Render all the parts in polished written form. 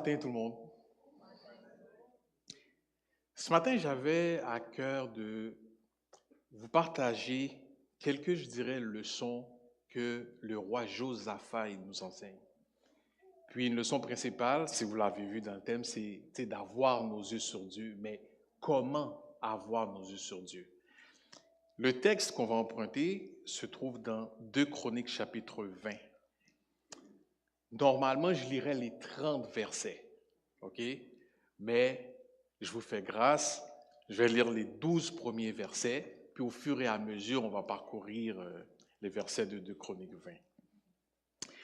matin tout le monde. Ce matin, j'avais à cœur de vous partager quelques, je dirais, leçons que le roi Josaphat nous enseigne. Puis une leçon principale, si vous l'avez vu dans le thème, c'est d'avoir nos yeux sur Dieu. Mais comment avoir nos yeux sur Dieu? Le texte qu'on va emprunter se trouve dans 2 Chroniques chapitre 20. Normalement, je lirais les 30 versets, ok? Mais je vous fais grâce, je vais lire les 12 premiers versets, puis au fur et à mesure, on va parcourir les versets de 2 Chroniques 20.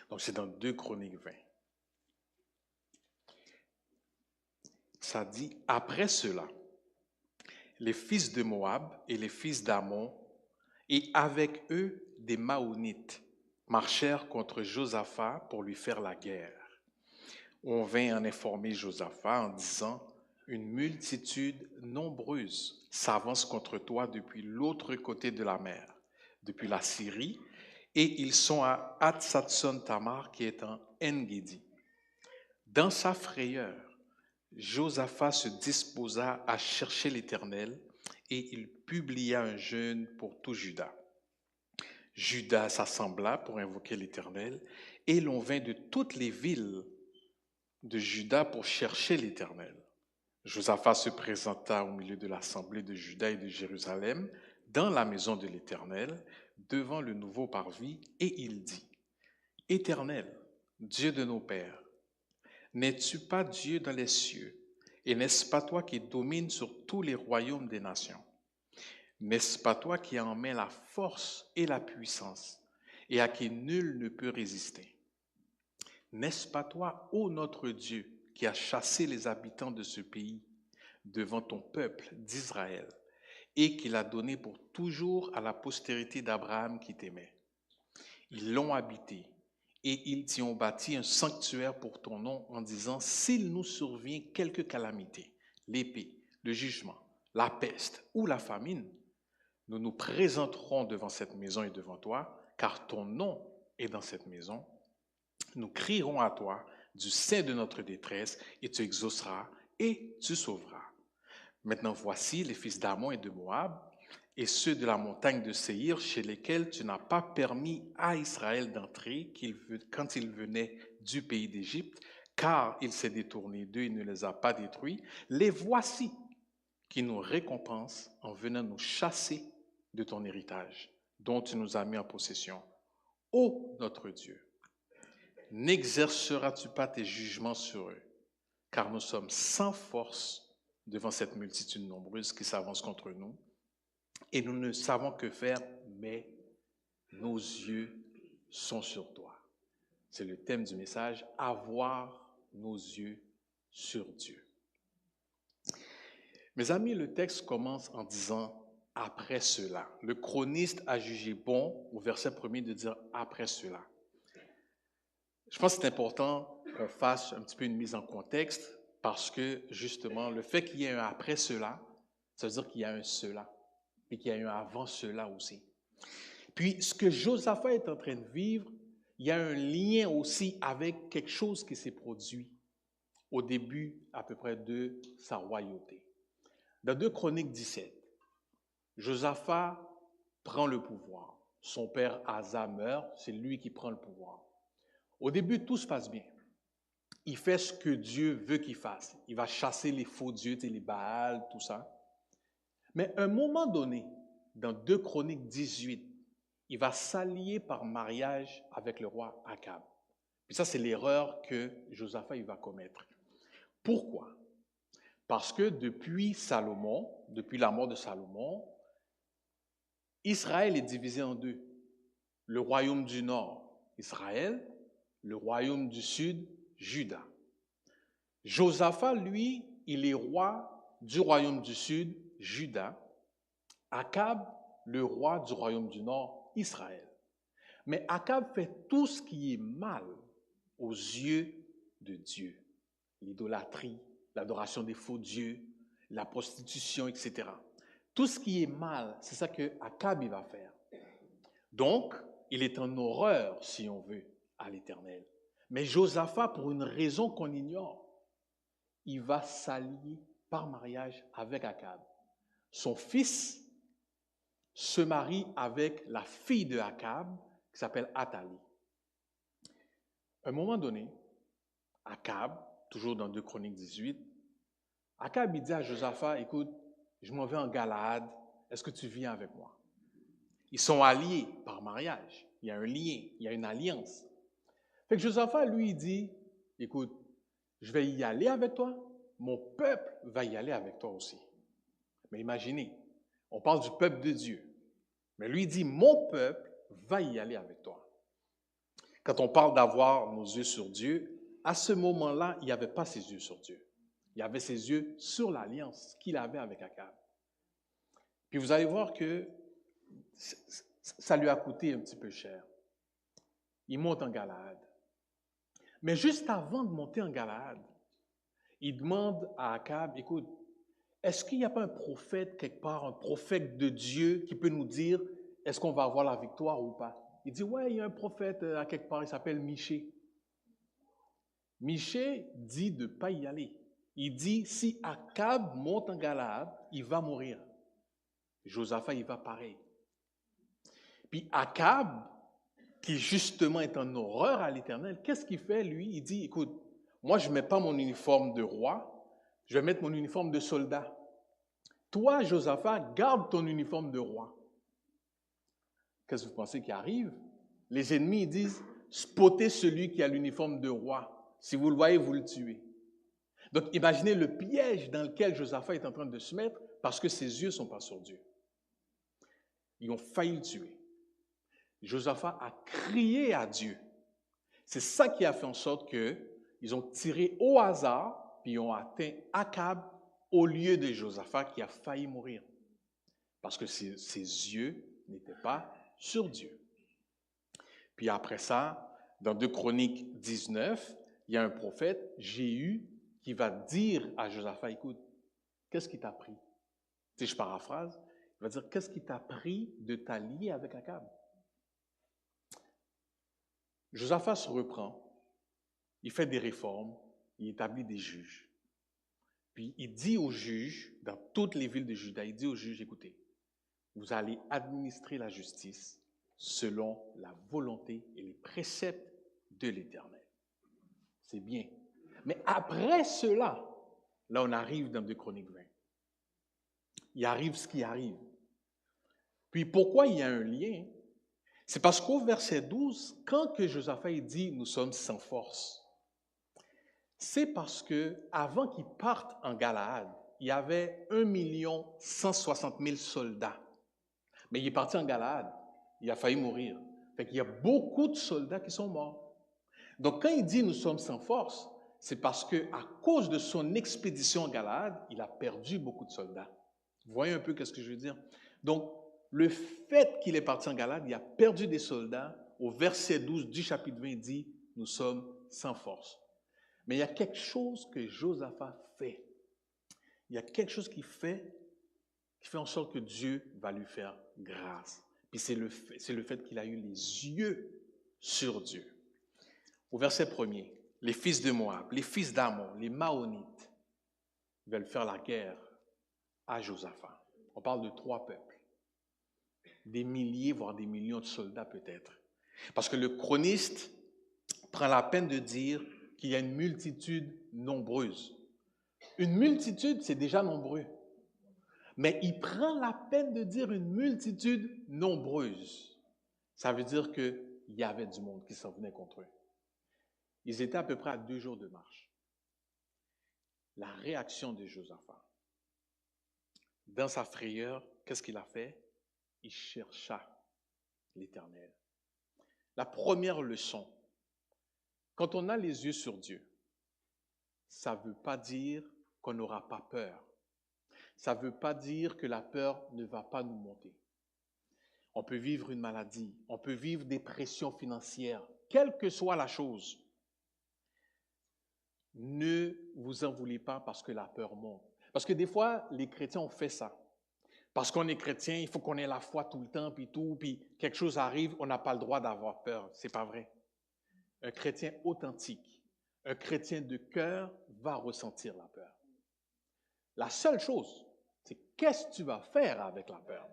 Donc, c'est dans 2 Chroniques 20. Ça dit, après cela, les fils de Moab et les fils d'Ammon, et avec eux des Maonites, marchèrent contre Josaphat pour lui faire la guerre. On vint en informer Josaphat en disant, une multitude nombreuse s'avance contre toi depuis l'autre côté de la mer, depuis la Syrie, et ils sont à Hatsatson Tamar qui est en En-Gedi. Dans sa frayeur, Josaphat se disposa à chercher l'Éternel et il publia un jeûne pour tout Juda. Juda s'assembla pour invoquer l'Éternel et l'on vint de toutes les villes de Juda pour chercher l'Éternel. Josaphat se présenta au milieu de l'assemblée de Juda et de Jérusalem dans la maison de l'Éternel devant le nouveau parvis et il dit, Éternel, Dieu de nos pères, n'es-tu pas Dieu dans les cieux et n'est-ce pas toi qui domines sur tous les royaumes des nations? N'est-ce pas toi qui en mets la force et la puissance et à qui nul ne peut résister? N'est-ce pas toi, ô notre Dieu, qui as chassé les habitants de ce pays devant ton peuple d'Israël et qui l'a donné pour toujours à la postérité d'Abraham qui t'aimait? Ils l'ont habité et ils t'y ont bâti un sanctuaire pour ton nom en disant, s'il nous survient quelque calamité, l'épée, le jugement, la peste ou la famine, nous nous présenterons devant cette maison et devant toi, car ton nom est dans cette maison. Nous crierons à toi du sein de notre détresse et tu exauceras et tu sauveras. Maintenant voici les fils d'Ammon et de Moab et ceux de la montagne de Séhir chez lesquels tu n'as pas permis à Israël d'entrer quand il venait du pays d'Égypte, car il s'est détourné d'eux et ne les a pas détruits. Les voici qui nous récompensent en venant nous chasser de ton héritage, dont tu nous as mis en possession. Ô notre Dieu, n'exerceras-tu pas tes jugements sur eux, car nous sommes sans force devant cette multitude nombreuse qui s'avance contre nous, et nous ne savons que faire, mais nos yeux sont sur toi. C'est le thème du message, avoir nos yeux sur Dieu. Mes amis, le texte commence en disant « après cela ». Le chroniste a jugé bon au verset 1er de dire « après cela ». Je pense que c'est important qu'on fasse un petit peu une mise en contexte parce que justement, le fait qu'il y ait un « après cela », ça veut dire qu'il y a un « cela » et qu'il y a un « avant cela » aussi. Puis, ce que Josaphat est en train de vivre, il y a un lien aussi avec quelque chose qui s'est produit au début à peu près de sa royauté. Dans 2 Chroniques 17, Josaphat prend le pouvoir. Son père Asa meurt, c'est lui qui prend le pouvoir. Au début, tout se passe bien. Il fait ce que Dieu veut qu'il fasse. Il va chasser les faux dieux, les Baals, tout ça. Mais à un moment donné, dans 2 Chroniques 18, il va s'allier par mariage avec le roi Akab. Puis ça, c'est l'erreur que Josaphat il va commettre. Pourquoi? Parce que depuis Salomon, depuis la mort de Salomon, Israël est divisé en deux. Le royaume du nord, Israël, le royaume du sud, Juda. Josaphat, lui, il est roi du royaume du sud, Juda. Akab, le roi du royaume du nord, Israël. Mais Akab fait tout ce qui est mal aux yeux de Dieu. L'idolâtrie, l'adoration des faux dieux, la prostitution, etc. Tout ce qui est mal, c'est ça que Akab il va faire. Donc, il est en horreur, si on veut, à l'Éternel. Mais Josaphat, pour une raison qu'on ignore, il va s'allier par mariage avec Akab. Son fils se marie avec la fille de Akab, qui s'appelle Athalie. À un moment donné, Akab, toujours dans 2 Chroniques 18, Akab il dit à Josaphat, écoute, je m'en vais en Galaad, est-ce que tu viens avec moi? Ils sont alliés par mariage. Il y a un lien, il y a une alliance. Fait que Josaphat, lui, il dit, écoute, je vais y aller avec toi, mon peuple va y aller avec toi aussi. Mais imaginez, on parle du peuple de Dieu. Mais lui, il dit, mon peuple va y aller avec toi. Quand on parle d'avoir nos yeux sur Dieu, à ce moment-là, il n'y avait pas ses yeux sur Dieu. Il avait ses yeux sur l'alliance qu'il avait avec Akab. Puis vous allez voir que ça lui a coûté un petit peu cher. Il monte en Galaad. Mais juste avant de monter en Galaad, il demande à Akab, écoute, est-ce qu'il n'y a pas un prophète quelque part, un prophète de Dieu qui peut nous dire est-ce qu'on va avoir la victoire ou pas? Il dit, ouais, il y a un prophète à quelque part, il s'appelle Michée. Michée dit de ne pas y aller. Il dit, si Akab monte en Galaad, il va mourir. Josaphat, il va pareil. Puis Akab, qui justement est en horreur à l'Éternel, qu'est-ce qu'il fait, lui? Il dit, écoute, moi, je ne mets pas mon uniforme de roi, je vais mettre mon uniforme de soldat. Toi, Josaphat, garde ton uniforme de roi. Qu'est-ce que vous pensez qui arrive? Les ennemis ils disent, spottez celui qui a l'uniforme de roi. Si vous le voyez, vous le tuez. Donc, imaginez le piège dans lequel Josaphat est en train de se mettre parce que ses yeux ne sont pas sur Dieu. Ils ont failli le tuer. Josaphat a crié à Dieu. C'est ça qui a fait en sorte qu'ils ont tiré au hasard puis ils ont atteint Akab au lieu de Josaphat qui a failli mourir. Parce que ses yeux n'étaient pas sur Dieu. Puis après ça, dans 2 Chroniques 19, il y a un prophète, Jéhu, qui va dire à Josaphat, écoute, qu'est-ce qui t'a pris? Tu sais, je paraphrase, il va dire, qu'est-ce qui t'a pris de t'allier avec Akab? Josaphat se reprend, il fait des réformes, il établit des juges. Puis il dit aux juges, dans toutes les villes de Juda, il dit aux juges, écoutez, vous allez administrer la justice selon la volonté et les préceptes de l'Éternel. C'est bien. Mais après cela, là on arrive dans 2 Chroniques 20. Il arrive ce qui arrive. Puis pourquoi il y a un lien? C'est parce qu'au verset 12, quand que Josaphat dit « nous sommes sans force », c'est parce qu'avant qu'ils partent en Galaad, il y avait 1 160 000 soldats. Mais il est parti en Galaad, il a failli mourir. Fait qu'il y a beaucoup de soldats qui sont morts. Donc quand il dit « nous sommes sans force », c'est parce qu'à cause de son expédition en Galaad, il a perdu beaucoup de soldats. Vous voyez un peu ce que je veux dire? Donc, le fait qu'il est parti en Galaad, il a perdu des soldats. Au verset 12 du chapitre 20, il dit « nous sommes sans force ». Mais il y a quelque chose que Josaphat fait. Il y a quelque chose qui fait en sorte que Dieu va lui faire grâce. Puis c'est le fait qu'il a eu les yeux sur Dieu. Au verset 1er, les fils de Moab, les fils d'Ammon, les Maonites veulent faire la guerre à Josaphat. On parle de 3 peuples. Des milliers, voire des millions de soldats peut-être. Parce que le chroniste prend la peine de dire qu'il y a une multitude nombreuse. Une multitude, c'est déjà nombreux. Mais il prend la peine de dire une multitude nombreuse. Ça veut dire qu'il y avait du monde qui s'en venait contre eux. Ils étaient à peu près à 2 jours de marche. La réaction de Josaphat. Dans sa frayeur, qu'est-ce qu'il a fait? Il chercha l'Éternel. La première leçon, quand on a les yeux sur Dieu, ça ne veut pas dire qu'on n'aura pas peur. Ça ne veut pas dire que la peur ne va pas nous monter. On peut vivre une maladie, on peut vivre des pressions financières, quelle que soit la chose. Ne vous en voulez pas parce que la peur monte. Parce que des fois, les chrétiens ont fait ça. Parce qu'on est chrétien, il faut qu'on ait la foi tout le temps, puis quelque chose arrive, on n'a pas le droit d'avoir peur. Ce n'est pas vrai. Un chrétien authentique, Un chrétien de cœur va ressentir la peur. La seule chose, c'est qu'est-ce que tu vas faire avec la peur?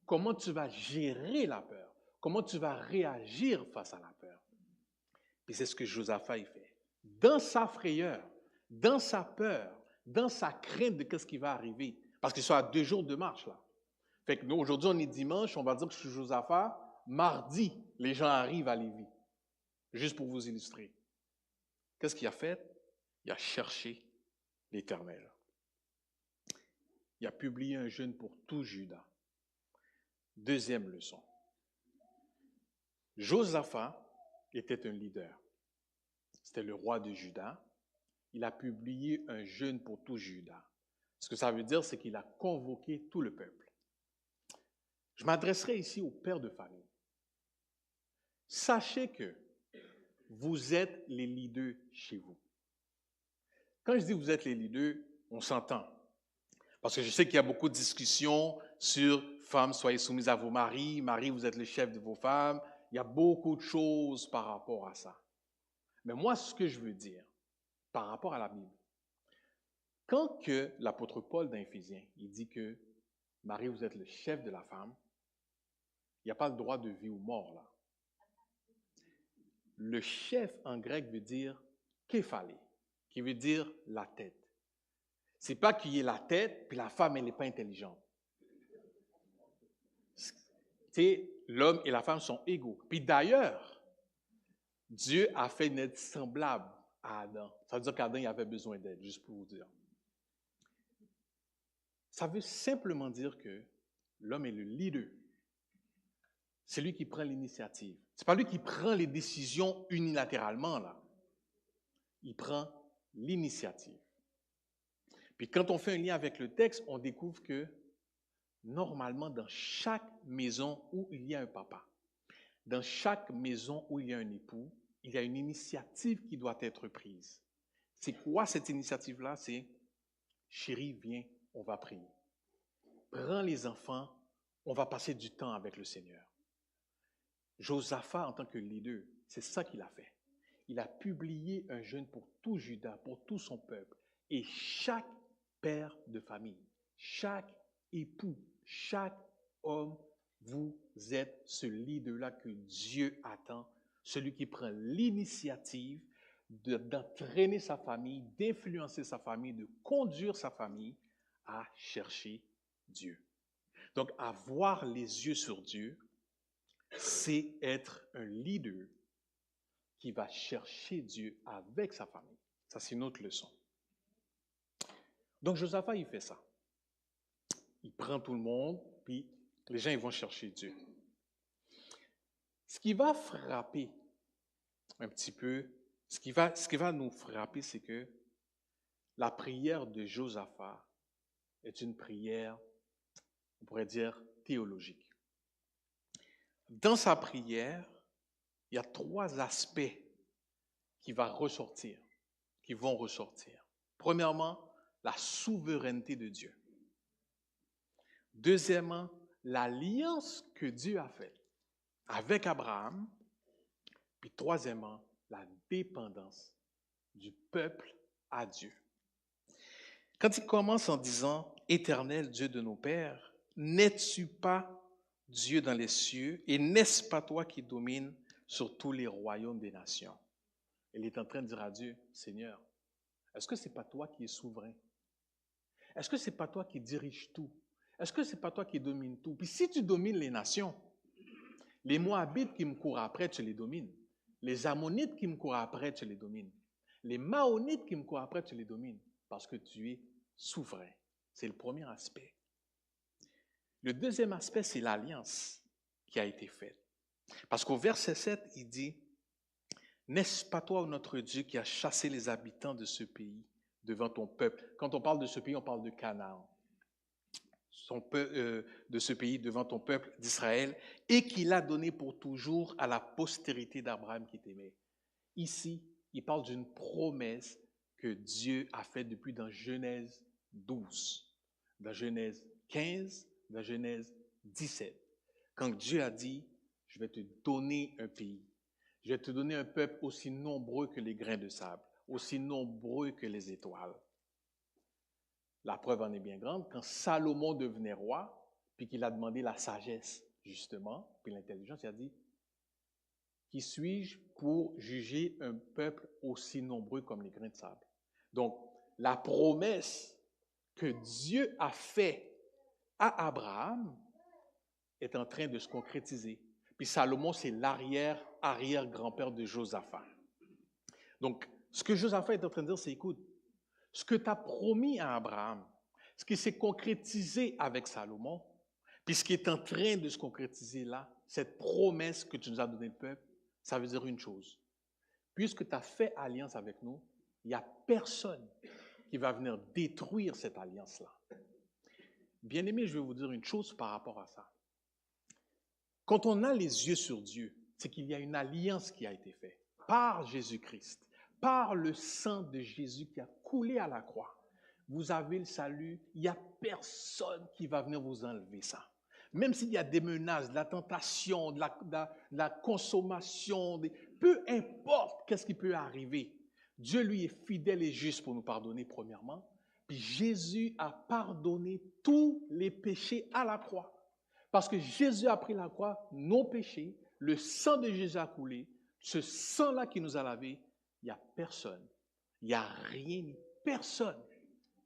Comment tu vas gérer la peur? Comment tu vas réagir face à la peur? Et c'est ce que Josaphat y fait. Dans sa frayeur, dans sa peur, dans sa crainte de ce qui va arriver, parce qu'ils sont à 2 jours de marche là. Fait que nous, aujourd'hui, on est dimanche, on va dire que je suis Josaphat. Mardi, les gens arrivent à Lévis. Juste pour vous illustrer. Qu'est-ce qu'il a fait? Il a cherché l'Éternel. Il a publié un jeûne pour tout Juda. Deuxième leçon. Josaphat était un leader. C'était le roi de Juda. Il a publié un jeûne pour tout Juda. Ce que ça veut dire, c'est qu'il a convoqué tout le peuple. Je m'adresserai ici aux pères de famille. Sachez que vous êtes les leaders chez vous. Quand je dis vous êtes les leaders, on s'entend. Parce que je sais qu'il y a beaucoup de discussions sur femmes, soyez soumises à vos maris, maris, vous êtes le chef de vos femmes. Il y a beaucoup de choses par rapport à ça. Mais moi, ce que je veux dire, par rapport à la Bible, quand que l'apôtre Paul dans Éphésiens, il dit que Marie, vous êtes le chef de la femme, il n'y a pas le droit de vie ou mort là. Le chef en grec veut dire képhalé, qui veut dire la tête. C'est pas qu'il y ait la tête, puis la femme, elle n'est pas intelligente. L'homme et la femme sont égaux. Puis d'ailleurs, Dieu a fait une aide semblable à Adam. Ça veut dire qu'Adam il avait besoin d'aide, juste pour vous dire. Ça veut simplement dire que l'homme est le leader. C'est lui qui prend l'initiative. Ce n'est pas lui qui prend les décisions unilatéralement, là. Il prend l'initiative. Puis quand on fait un lien avec le texte, on découvre que normalement, dans chaque maison où il y a un papa, dans chaque maison où il y a un époux, il y a une initiative qui doit être prise. C'est quoi cette initiative-là? C'est « Chérie, viens, on va prier. Prends les enfants, on va passer du temps avec le Seigneur. » Josaphat, en tant que leader, c'est ça qu'il a fait. Il a publié un jeûne pour tout Juda, pour tout son peuple. Et chaque père de famille, chaque époux, chaque homme, vous êtes ce leader-là que Dieu attend, celui qui prend l'initiative d'entraîner sa famille, d'influencer sa famille, de conduire sa famille à chercher Dieu. Donc, avoir les yeux sur Dieu, c'est être un leader qui va chercher Dieu avec sa famille. Ça, c'est une autre leçon. Donc, Josaphat, il fait ça. Il prend tout le monde, puis les gens, ils vont chercher Dieu. Ce qui va frapper un petit peu, ce qui va nous frapper, c'est que la prière de Josaphat est une prière, on pourrait dire, théologique. Dans sa prière, il y a 3 aspects qui vont ressortir. Premièrement, la souveraineté de Dieu. Deuxièmement, l'alliance que Dieu a faite avec Abraham. Puis troisièmement, la dépendance du peuple à Dieu. Quand il commence en disant « Éternel Dieu de nos pères, n'es-tu pas Dieu dans les cieux et n'est-ce pas toi qui domines sur tous les royaumes des nations? » Il est en train de dire à Dieu « Seigneur, est-ce que ce n'est pas toi qui es souverain? Est-ce que ce n'est pas toi qui dirige tout? Est-ce que ce n'est pas toi qui domine tout? Puis si tu domines les nations, les Moabites qui me courent après, tu les domines. Les Ammonites qui me courent après, tu les domines. Les Maonites qui me courent après, tu les domines. Parce que tu es souverain. C'est le premier aspect. Le deuxième aspect, c'est l'alliance qui a été faite. Parce qu'au verset 7, il dit « N'est-ce pas toi, notre Dieu, qui a chassé les habitants de ce pays devant ton peuple? » Quand on parle de ce pays, on parle de Canaan. De ce pays devant ton peuple d'Israël et qu'il a donné pour toujours à la postérité d'Abraham qui t'aimait. Ici, il parle d'une promesse que Dieu a faite depuis dans Genèse 12, dans Genèse 15, dans Genèse 17. Quand Dieu a dit, je vais te donner un pays, je vais te donner un peuple aussi nombreux que les grains de sable, aussi nombreux que les étoiles. La preuve en est bien grande, quand Salomon devenait roi, puis qu'il a demandé la sagesse, justement, puis l'intelligence, il a dit, qui suis-je pour juger un peuple aussi nombreux comme les grains de sable? Donc, la promesse que Dieu a faite à Abraham est en train de se concrétiser. Puis Salomon, c'est l'arrière-arrière-grand-père de Josaphat. Donc, ce que Josaphat est en train de dire, c'est, écoute, ce que tu as promis à Abraham, ce qui s'est concrétisé avec Salomon, puis ce qui est en train de se concrétiser là, cette promesse que tu nous as donnée, le peuple, ça veut dire une chose. Puisque tu as fait alliance avec nous, il n'y a personne qui va venir détruire cette alliance-là. Bien-aimés, je vais vous dire une chose par rapport à ça. Quand on a les yeux sur Dieu, c'est qu'il y a une alliance qui a été faite par Jésus-Christ, par le sang de Jésus qui a coulé à la croix. Vous avez le salut, il n'y a personne qui va venir vous enlever ça. Même s'il y a des menaces, de la tentation, de la consommation, peu importe qu'est-ce qui peut arriver, Dieu, lui, est fidèle et juste pour nous pardonner, premièrement. Puis Jésus a pardonné tous les péchés à la croix. Parce que Jésus a pris la croix, nos péchés, le sang de Jésus a coulé, ce sang-là qui nous a lavés, il n'y a personne, il n'y a rien ni personne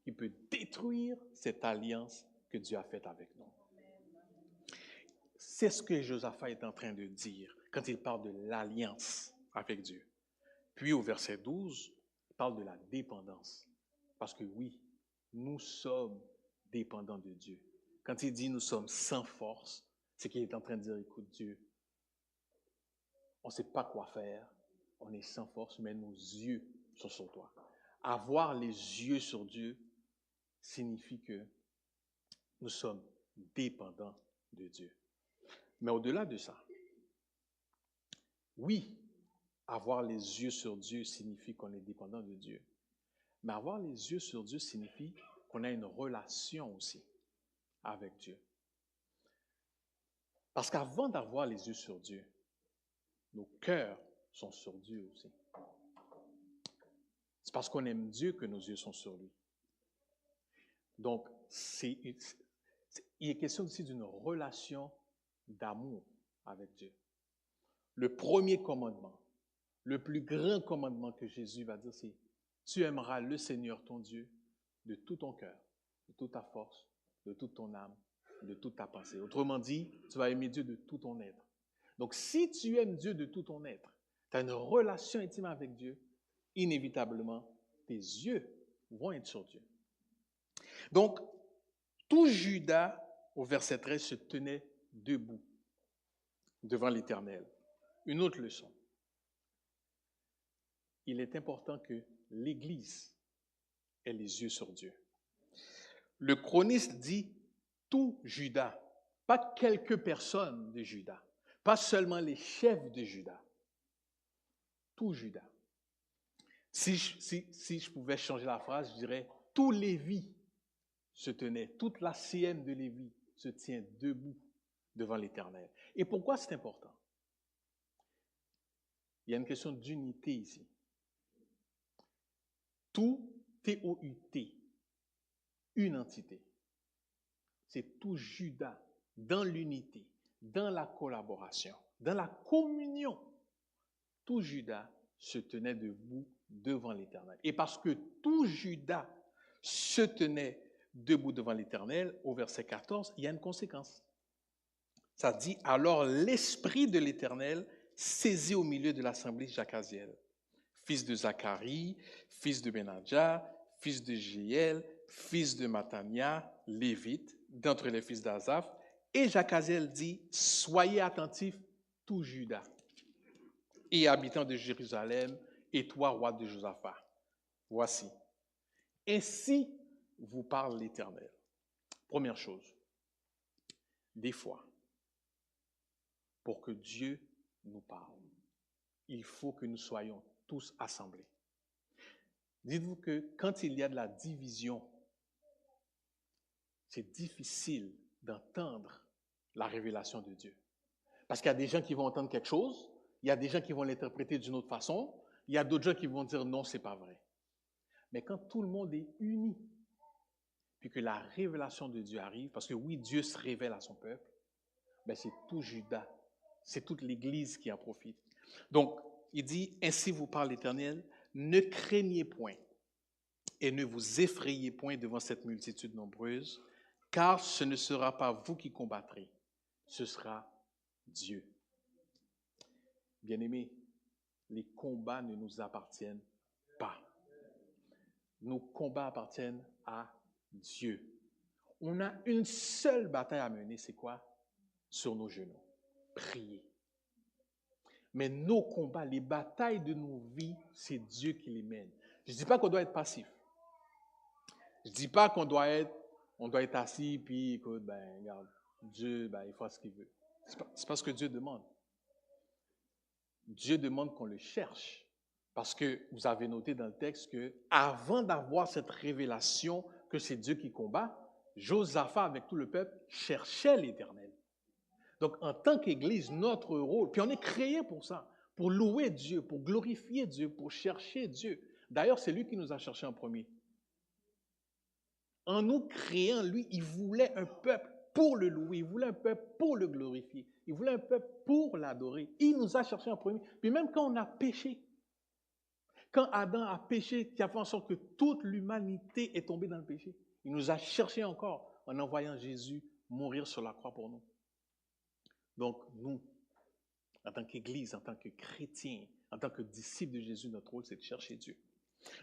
qui peut détruire cette alliance que Dieu a faite avec nous. C'est ce que Josaphat est en train de dire quand il parle de l'alliance avec Dieu. Puis au verset 12, il parle de la dépendance. Parce que oui, nous sommes dépendants de Dieu. Quand il dit nous sommes sans force, c'est qu'il est en train de dire, écoute Dieu, on ne sait pas quoi faire, on est sans force, mais nos yeux sont sur toi. Avoir les yeux sur Dieu signifie que nous sommes dépendants de Dieu. Mais au-delà de ça, oui, avoir les yeux sur Dieu signifie qu'on est dépendant de Dieu. Mais avoir les yeux sur Dieu signifie qu'on a une relation aussi avec Dieu. Parce qu'avant d'avoir les yeux sur Dieu, nos cœurs sont sur Dieu aussi. C'est parce qu'on aime Dieu que nos yeux sont sur lui. Donc, il est question aussi d'une relation d'amour avec Dieu. Le premier commandement, le plus grand commandement que Jésus va dire, c'est « Tu aimeras le Seigneur ton Dieu de tout ton cœur, de toute ta force, de toute ton âme, de toute ta pensée. » Autrement dit, tu vas aimer Dieu de tout ton être. Donc, si tu aimes Dieu de tout ton être, tu as une relation intime avec Dieu, inévitablement, tes yeux vont être sur Dieu. Donc, tout Juda, au verset 13, se tenait debout devant l'Éternel. Une autre leçon. Il est important que l'Église ait les yeux sur Dieu. Le chroniste dit tout Juda, pas quelques personnes de Juda, pas seulement les chefs de Juda, tout Juda. Si je pouvais changer la phrase, je dirais tout Lévi se tenait, toute la CM de Lévi se tient debout devant l'Éternel. Et pourquoi c'est important? Il y a une question d'unité ici. Tout, T-O-U-T, une entité. C'est tout Juda dans l'unité, dans la collaboration, dans la communion. Tout Juda se tenait debout devant l'Éternel. Et parce que tout Juda se tenait debout devant l'Éternel, au verset 14, il y a une conséquence. Ça dit, alors l'Esprit de l'Éternel saisit au milieu de l'assemblée Jacaziel, fils de Zacharie, fils de Benadja, fils de Jéel, fils de Matania, lévite, d'entre les fils d'Azaph. Et Jacaziel dit, soyez attentifs, tout Juda, et habitants de Jérusalem, et toi, roi de Josaphat. Voici. Ainsi vous parle l'Éternel. Première chose, des fois, pour que Dieu nous parle, il faut que nous soyons tous assemblés. Dites-vous que quand il y a de la division, c'est difficile d'entendre la révélation de Dieu. Parce qu'il y a des gens qui vont entendre quelque chose, il y a des gens qui vont l'interpréter d'une autre façon, Il y a d'autres gens qui vont dire non, ce n'est pas vrai. Mais quand tout le monde est uni, puis que la révélation de Dieu arrive, parce que oui, Dieu se révèle à son peuple, ben c'est tout Judas, c'est toute l'Église qui en profite. Donc, il dit, ainsi vous parle l'Éternel, ne craignez point et ne vous effrayez point devant cette multitude nombreuse, car ce ne sera pas vous qui combattrez, ce sera Dieu. Bien-aimés, les combats ne nous appartiennent pas. Nos combats appartiennent à Dieu. On a une seule bataille à mener, c'est quoi? Sur nos genoux. Prier. Mais nos combats, les batailles de nos vies, c'est Dieu qui les mène. Je ne dis pas qu'on doit être passif. Je ne dis pas qu'on doit être assis, puis écoute, ben, regarde, Dieu, ben, il fait ce qu'il veut. C'est pas ce que Dieu demande. Dieu demande qu'on le cherche. Parce que vous avez noté dans le texte que avant d'avoir cette révélation que c'est Dieu qui combat, Josaphat, avec tout le peuple, cherchait l'Éternel. Donc, en tant qu'Église, notre rôle, puis on est créé pour ça, pour louer Dieu, pour glorifier Dieu, pour chercher Dieu. D'ailleurs, c'est lui qui nous a cherchés en premier. En nous créant, lui, il voulait un peuple pour le louer, il voulait un peuple pour le glorifier, il voulait un peuple pour l'adorer. Il nous a cherchés en premier. Puis même quand on a péché, quand Adam a péché, qui a fait en sorte que toute l'humanité est tombée dans le péché, il nous a cherchés encore en envoyant Jésus mourir sur la croix pour nous. Donc, nous, en tant qu'Église, en tant que chrétiens, en tant que disciples de Jésus, notre rôle, c'est de chercher Dieu.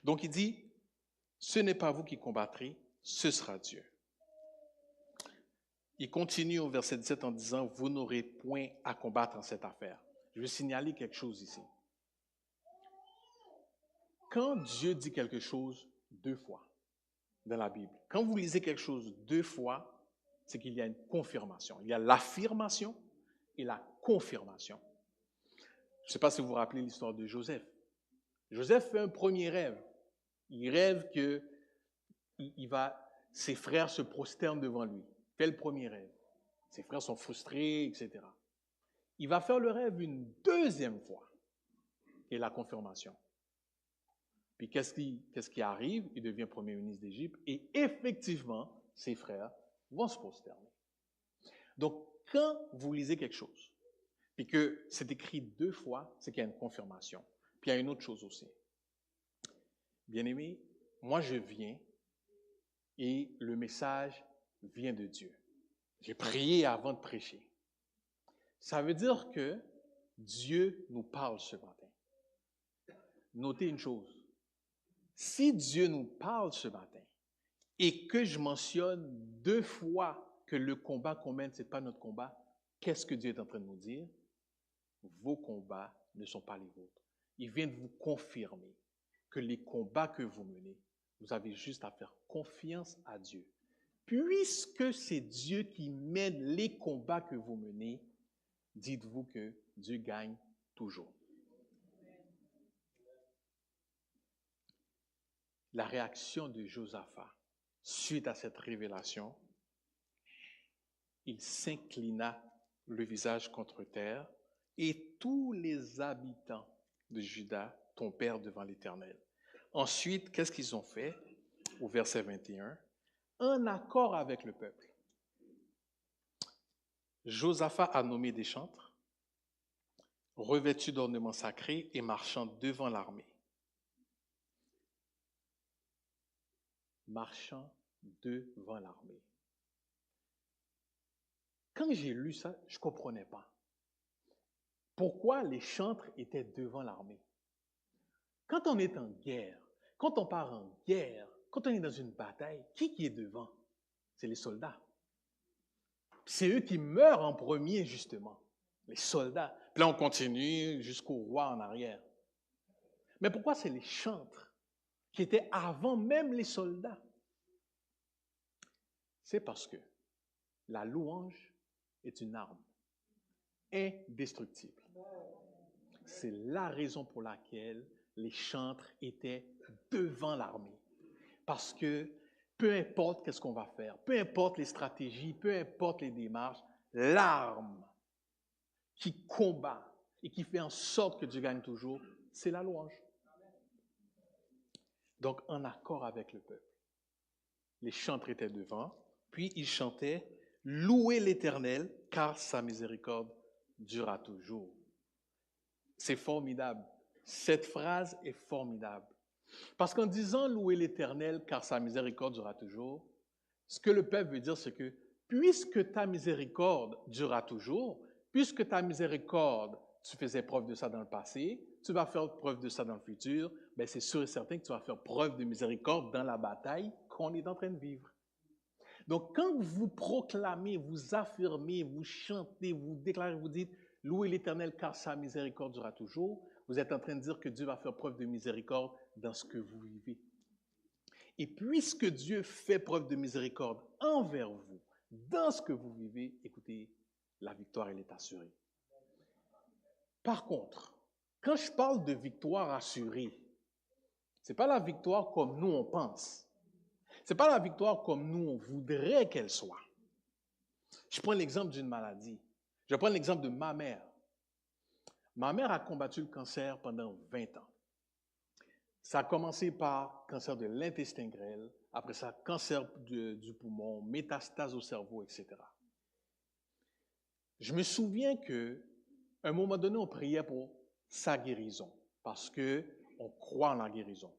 Donc, il dit, ce n'est pas vous qui combattrez, ce sera Dieu. Il continue au verset 17 en disant, vous n'aurez point à combattre en cette affaire. Je vais signaler quelque chose ici. Quand Dieu dit quelque chose 2 fois dans la Bible, quand vous lisez quelque chose 2 fois, c'est qu'il y a une confirmation. Il y a l'affirmation et la confirmation. Je ne sais pas si vous vous rappelez l'histoire de Joseph. Joseph fait un premier rêve. Il rêve que ses frères se prosternent devant lui. Il fait le premier rêve. Ses frères sont frustrés, etc. Il va faire le rêve une deuxième fois, et la confirmation. Puis qu'est-ce qui arrive? Il devient premier ministre d'Égypte et effectivement, ses frères vont se prosterner. Donc, quand vous lisez quelque chose, puis que c'est écrit 2 fois, c'est qu'il y a une confirmation. Puis il y a une autre chose aussi. Bien-aimé, moi je viens et le message vient de Dieu. J'ai prié avant de prêcher. Ça veut dire que Dieu nous parle ce matin. Notez une chose. Si Dieu nous parle ce matin et que je mentionne 2 fois que le combat qu'on mène, ce n'est pas notre combat, qu'est-ce que Dieu est en train de nous dire? Vos combats ne sont pas les vôtres. Il vient de vous confirmer que les combats que vous menez, vous avez juste à faire confiance à Dieu. Puisque c'est Dieu qui mène les combats que vous menez, dites-vous que Dieu gagne toujours. La réaction de Josaphat suite à cette révélation, il s'inclina le visage contre terre et tous les habitants de Juda tombèrent devant l'Éternel. Ensuite, qu'est-ce qu'ils ont fait? Au verset 21, en accord avec le peuple. Josaphat a nommé des chantres, revêtus d'ornements sacrés et marchant devant l'armée. Marchant devant l'armée. Quand j'ai lu ça, je ne comprenais pas. Pourquoi les chantres étaient devant l'armée? Quand on est en guerre, quand on part en guerre, quand on est dans une bataille, qui est devant? C'est les soldats. C'est eux qui meurent en premier, justement. Les soldats. Puis là, on continue jusqu'au roi en arrière. Mais pourquoi c'est les chantres qui étaient avant même les soldats? C'est parce que la louange est une arme indestructible. C'est la raison pour laquelle les chantres étaient devant l'armée. Parce que peu importe qu'est-ce qu'on va faire, peu importe les stratégies, peu importe les démarches, l'arme qui combat et qui fait en sorte que Dieu gagne toujours, c'est la louange. donc en accord avec le peuple. Les chantres étaient devant, puis ils chantaient « Louez l'Éternel, car sa miséricorde durera toujours ». C'est formidable. Cette phrase est formidable. Parce qu'en disant « Louez l'Éternel, car sa miséricorde durera toujours », ce que le peuple veut dire, c'est que puisque ta miséricorde durera toujours, puisque ta miséricorde, tu faisais preuve de ça dans le passé, tu vas faire preuve de ça dans le futur, bien c'est sûr et certain que tu vas faire preuve de miséricorde dans la bataille qu'on est en train de vivre. Donc, quand vous proclamez, vous affirmez, vous chantez, vous déclarez, vous dites « Louez l'Éternel, car sa miséricorde durera toujours », vous êtes en train de dire que Dieu va faire preuve de miséricorde dans ce que vous vivez. Et puisque Dieu fait preuve de miséricorde envers vous, dans ce que vous vivez, écoutez, la victoire, elle est assurée. Par contre, quand je parle de victoire assurée, ce n'est pas la victoire comme nous on pense. Ce n'est pas la victoire comme nous on voudrait qu'elle soit. Je prends l'exemple d'une maladie. Je prends l'exemple de ma mère. Ma mère a combattu le cancer pendant 20 ans. Ça a commencé par cancer de l'intestin grêle, après ça, cancer du poumon, métastase au cerveau, etc. Je me souviens qu'à un moment donné, on priait pour sa guérison, parce qu'on croit en la guérison.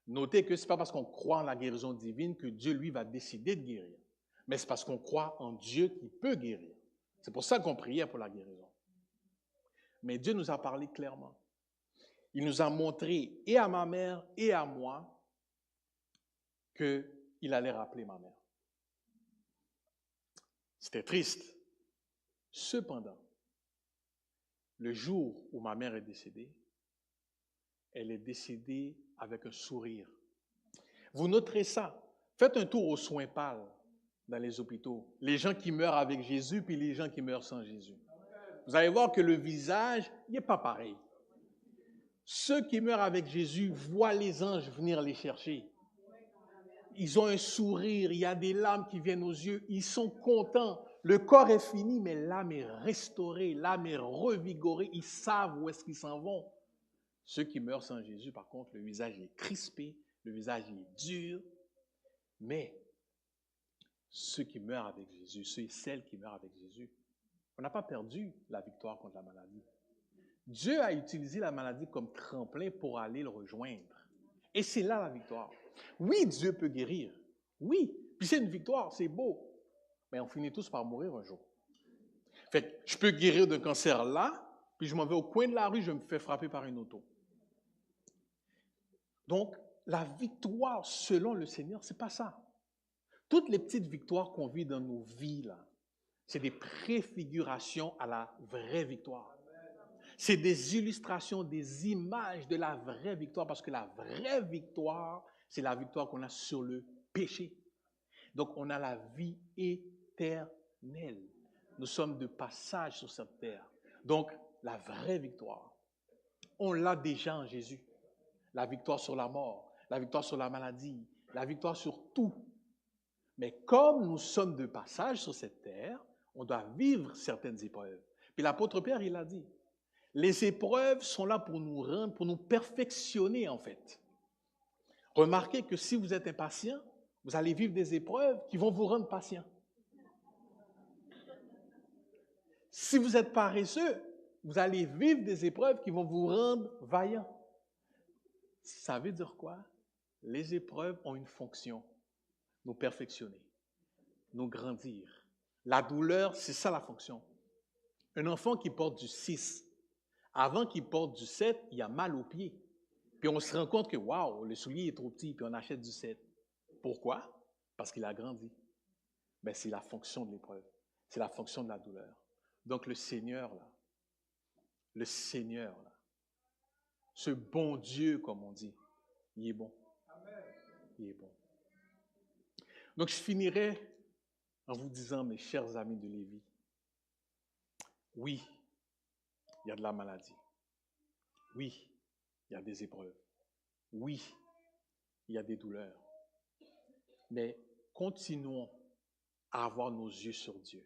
Notez que ce n'est pas parce qu'on croit en la guérison divine que Dieu, lui, va décider de guérir, mais c'est parce qu'on croit en Dieu qui peut guérir. C'est pour ça qu'on priait pour la guérison. Mais Dieu nous a parlé clairement. Il nous a montré, et à ma mère et à moi, qu'il allait rappeler ma mère. C'était triste. Cependant, le jour où ma mère est décédée, elle est décédée avec un sourire. Vous noterez ça. Faites un tour aux soins pâles dans les hôpitaux. Les gens qui meurent avec Jésus, puis les gens qui meurent sans Jésus. Vous allez voir que le visage, il n'est pas pareil. Ceux qui meurent avec Jésus voient les anges venir les chercher. Ils ont un sourire, il y a des larmes qui viennent aux yeux, ils sont contents. Le corps est fini, mais l'âme est restaurée, l'âme est revigorée, ils savent où est-ce qu'ils s'en vont. Ceux qui meurent sans Jésus, par contre, le visage est crispé, le visage est dur. Mais ceux qui meurent avec Jésus, ceux et celles qui meurent avec Jésus, on n'a pas perdu la victoire contre la maladie. Dieu a utilisé la maladie comme tremplin pour aller le rejoindre. Et c'est là la victoire. Oui, Dieu peut guérir. Oui, puis c'est une victoire, c'est beau. Mais on finit tous par mourir un jour. Fait que je peux guérir d'un cancer là, puis je m'en vais au coin de la rue, je me fais frapper par une auto. Donc, la victoire selon le Seigneur, c'est pas ça. Toutes les petites victoires qu'on vit dans nos vies, là, c'est des préfigurations à la vraie victoire. C'est des illustrations, des images de la vraie victoire, parce que la vraie victoire, c'est la victoire qu'on a sur le péché. Donc, on a la vie éternelle. Nous sommes de passage sur cette terre. Donc, la vraie victoire, on l'a déjà en Jésus. La victoire sur la mort, la victoire sur la maladie, la victoire sur tout. Mais comme nous sommes de passage sur cette terre, on doit vivre certaines épreuves. Puis l'apôtre Pierre, il a dit, les épreuves sont là pour nous rendre, pour nous perfectionner en fait. Remarquez que si vous êtes impatient, vous allez vivre des épreuves qui vont vous rendre patient. Si vous êtes paresseux, vous allez vivre des épreuves qui vont vous rendre vaillant. Ça veut dire quoi? Les épreuves ont une fonction, nous perfectionner, nous grandir. La douleur, c'est ça la fonction. Un enfant qui porte du 6, avant qu'il porte du 7, il a mal aux pieds. Puis on se rend compte que, waouh, le soulier est trop petit, puis on achète du 7. Pourquoi? Parce qu'il a grandi. Ben, c'est la fonction de l'épreuve. C'est la fonction de la douleur. Donc le Seigneur, ce bon Dieu, comme on dit, il est bon. Il est bon. Donc je finirai en vous disant, mes chers amis de Lévis, oui, il y a de la maladie. Oui, il y a des épreuves. Oui, il y a des douleurs. Mais continuons à avoir nos yeux sur Dieu.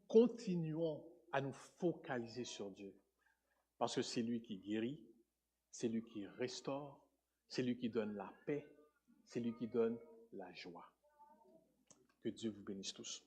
Continuons à nous focaliser sur Dieu. Parce que c'est lui qui guérit, c'est lui qui restaure, C'est lui qui donne la paix. C'est lui qui donne la joie. Que Dieu vous bénisse tous.